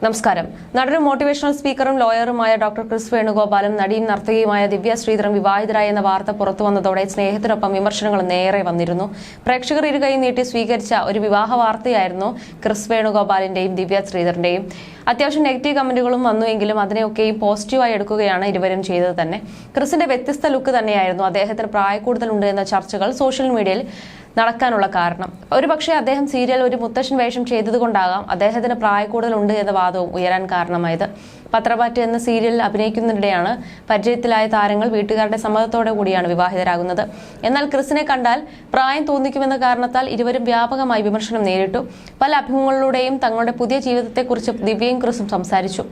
നമസ്കാരം. നടനും മോട്ടിവേഷണൽ സ്പീക്കറും ലോയറുമായ ഡോക്ടർ ക്രിസ് വേണുഗോപാലും നടിയും നർത്തകിയുമായ ദിവ്യ ശ്രീധറും വിവാഹിതരായി എന്ന വാർത്ത പുറത്തുവന്നതോടെ സ്നേഹത്തിനൊപ്പം വിമർശനങ്ങളും നേരെ വന്നിരുന്നു. പ്രേക്ഷകർ ഇരുകൈ നീട്ടി സ്വീകരിച്ച ഒരു വിവാഹ വാർത്തയായിരുന്നു ക്രിസ് വേണുഗോപാലിന്റെയും ദിവ്യ ശ്രീധറിന്റെയും. അത്യാവശ്യം നെഗറ്റീവ് കമന്റുകളും വന്നുവെങ്കിലും അതിനെയൊക്കെയും പോസിറ്റീവായി എടുക്കുകയാണ് ഇരുവരും ചെയ്തത് തന്നെ. ക്രിസിന്റെ വ്യത്യസ്ത ലുക്ക് തന്നെയായിരുന്നു അദ്ദേഹത്തിന് പ്രായക്കൂടുതലുണ്ട് എന്ന ചർച്ചകൾ സോഷ്യൽ മീഡിയയിൽ നടക്കാനുള്ള കാരണം. ഒരുപക്ഷെ അദ്ദേഹം സീരിയൽ ഒരു മുത്തശ്ശൻ വേഷം ചെയ്തതുകൊണ്ടാകാം അദ്ദേഹത്തിന് പ്രായക്കൂടുതലുണ്ട് എന്ന വാദവും ഉയരാൻ കാരണമായത്. പത്രപാറ്റ് എന്ന സീരിയലിൽ അഭിനയിക്കുന്നതിനിടെയാണ് പരിചയത്തിലായ താരങ്ങൾ വീട്ടുകാരുടെ സമ്മതത്തോടെ കൂടിയാണ് വിവാഹിതരാകുന്നത്. എന്നാൽ ക്രിസിനെ കണ്ടാൽ പ്രായം തോന്നിക്കുമെന്ന കാരണത്താൽ ഇരുവരും വ്യാപകമായി വിമർശനം നേരിട്ടു. പല അഭിമുഖങ്ങളിലൂടെയും തങ്ങളുടെ പുതിയ ജീവിതത്തെക്കുറിച്ച് ദിവ്യയും ക്രിസും സംസാരിച്ചു.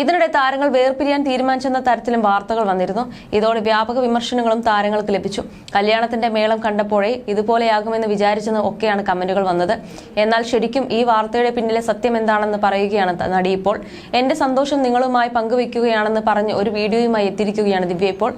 ഇതിനിടെ താരങ്ങൾ വേർപിരിയാൻ തീരുമാനിച്ചെന്ന തരത്തിലും വാർത്തകൾ വന്നിരുന്നു. ഇതോടെ വ്യാപക വിമർശനങ്ങളും താരങ്ങൾക്ക് ലഭിച്ചു. കല്യാണത്തിന്റെ മേളം കണ്ടപ്പോഴേ ഇതുപോലെയാകുമെന്ന് വിചാരിച്ചെന്ന് ഒക്കെയാണ് കമന്റുകൾ വന്നത്. എന്നാൽ ശരിക്കും ഈ വാർത്തയുടെ പിന്നിലെ സത്യം എന്താണെന്ന് പറയുകയാണ് നടി ഇപ്പോൾ. എന്റെ സന്തോഷം നിങ്ങളുമായി പങ്കുവെക്കുകയാണെന്ന് പറഞ്ഞ് ഒരു വീഡിയോയുമായി എത്തിയിരിക്കുകയാണ് ദിവ്യ ഇപ്പോൾ.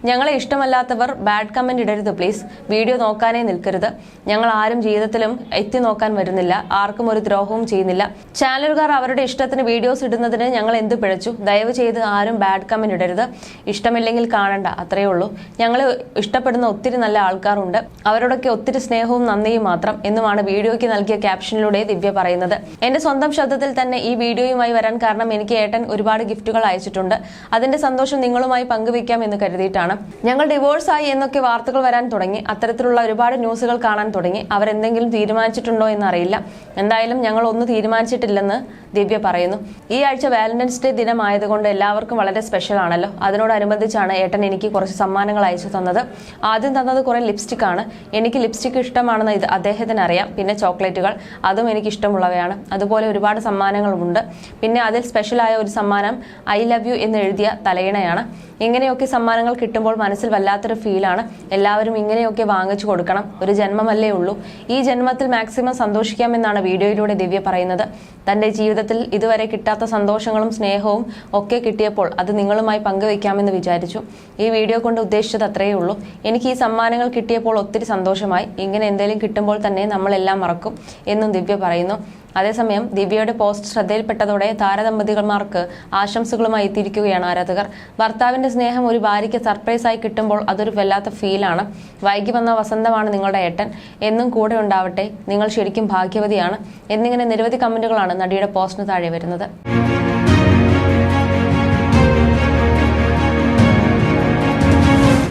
ഞങ്ങളെ ഇഷ്ടമല്ലാത്തവർ ബാഡ് കമന്റ് ഇടരുത് പ്ലീസ്. വീഡിയോ നോക്കാനേ നിൽക്കരുത്. ഞങ്ങൾ ആരും ജീവിതത്തിലും എത്തി നോക്കാൻ വരുന്നില്ല. ആർക്കും ഒരു ദ്രോഹവും ചെയ്യുന്നില്ല. ചാനലുകാർ അവരുടെ ഇഷ്ടത്തിന് വീഡിയോസ് ഇടുന്നതിന് ഞങ്ങൾ എന്ത് പിഴച്ചു? ദയവ് ചെയ്ത് ആരും ബാഡ് കമന്റ് ഇടരുത്. ഇഷ്ടമില്ലെങ്കിൽ കാണണ്ട, അത്രയേ ഉള്ളൂ. ഞങ്ങളെ ഇഷ്ടപ്പെടുന്ന ഒത്തിരി നല്ല ആൾക്കാരുണ്ട്. അവരോടൊക്കെ ഒത്തിരി സ്നേഹവും നന്ദിയും മാത്രം എന്നുമാണ് വീഡിയോയ്ക്ക് നൽകിയ ക്യാപ്ഷനിലൂടെ ദിവ്യ പറയുന്നത്. എന്റെ സ്വന്തം ശബ്ദത്തിൽ തന്നെ ഈ വീഡിയോയുമായി വരാൻ കാരണം എനിക്ക് ഏട്ടൻ ഒരുപാട് ഗിഫ്റ്റുകൾ അയച്ചിട്ടുണ്ട്. അതിന്റെ സന്തോഷം നിങ്ങളുമായി പങ്കുവെക്കാം എന്ന് കരുതിയിട്ടാണ്. ഞങ്ങൾ ഡിവോഴ്സ് ആയി എന്നൊക്കെ വാർത്തകൾ വരാൻ തുടങ്ങി. അത്തരത്തിലുള്ള ഒരുപാട് ന്യൂസുകൾ കാണാൻ തുടങ്ങി. അവരെന്തെങ്കിലും തീരുമാനിച്ചിട്ടുണ്ടോ എന്നറിയില്ല. എന്തായാലും ഞങ്ങൾ ഒന്നും തീരുമാനിച്ചിട്ടില്ലെന്ന് ദിവ്യ പറയുന്നു. ഈ ആഴ്ച വാലന്റൈൻസ് ഡേ ദിനമായതുകൊണ്ട് എല്ലാവർക്കും വളരെ സ്പെഷ്യൽ ആണല്ലോ. അതിനോടനുബന്ധിച്ചാണ് ഏട്ടൻ എനിക്ക് കുറച്ച് സമ്മാനങ്ങൾ അയച്ചു തന്നത്. ആദ്യം തന്നത് കുറെ ലിപ്സ്റ്റിക് ആണ്. എനിക്ക് ലിപ്സ്റ്റിക് ഇഷ്ടമാണെന്ന് ഇത് അദ്ദേഹത്തിന് അറിയാം. പിന്നെ ചോക്ലേറ്റുകൾ, അതും എനിക്ക് ഇഷ്ടമുള്ളവയാണ്. അതുപോലെ ഒരുപാട് സമ്മാനങ്ങളുമുണ്ട്. പിന്നെ അതിൽ സ്പെഷ്യലായ ഒരു സമ്മാനം ഐ ലവ് യു എന്ന് എഴുതിയ തലയിണയാണ്. ഇങ്ങനെയൊക്കെ സമ്മാനങ്ങൾ കിട്ടുമ്പോൾ മനസ്സിൽ വല്ലാത്തൊരു ഫീലാണ്. എല്ലാവരും ഇങ്ങനെയൊക്കെ വാങ്ങിച്ചു കൊടുക്കണം. ഒരു ജന്മമല്ലേ ഉള്ളൂ. ഈ ജന്മത്തിൽ മാക്സിമം സന്തോഷിക്കാമെന്നാണ് വീഡിയോയിലൂടെ ദിവ്യ പറയുന്നത്. തന്റെ ജീവിതത്തിൽ ഇതുവരെ കിട്ടാത്ത സന്തോഷങ്ങളും സ്നേഹവും ഒക്കെ കിട്ടിയപ്പോൾ അത് നിങ്ങളുമായി പങ്കുവെക്കാമെന്ന് വിചാരിച്ചു. ഈ വീഡിയോ കൊണ്ട് ഉദ്ദേശിച്ചത് അത്രയേ ഉള്ളൂ. എനിക്ക് ഈ സമ്മാനങ്ങൾ കിട്ടിയപ്പോൾ ഒത്തിരി സന്തോഷമായി. ഇങ്ങനെ എന്തെങ്കിലും കിട്ടുമ്പോൾ തന്നെ നമ്മളെല്ലാം മറക്കും എന്നും ദിവ്യ പറയുന്നു. അതേസമയം ദിവ്യയുടെ പോസ്റ്റ് ശ്രദ്ധയിൽപ്പെട്ടതോടെ താരദമ്പതികന്മാർക്ക് ആശംസകളുമായി എത്തിയിരിക്കുകയാണ് ആരാധകർ. ഭർത്താവിന്റെ സ്നേഹം ഒരു ഭാര്യയ്ക്ക് സർപ്രൈസായി കിട്ടുമ്പോൾ അതൊരു വല്ലാത്ത ഫീലാണ്. വൈകി വന്ന വസന്തമാണ് നിങ്ങളുടെ ഏട്ടൻ. എന്നും കൂടെ ഉണ്ടാവട്ടെ. നിങ്ങൾ ശരിക്കും ഭാഗ്യവതിയാണ് എന്നിങ്ങനെ നിരവധി കമന്റുകളാണ് നടിയുടെ പോസ്റ്റിന് താഴെ വരുന്നത്.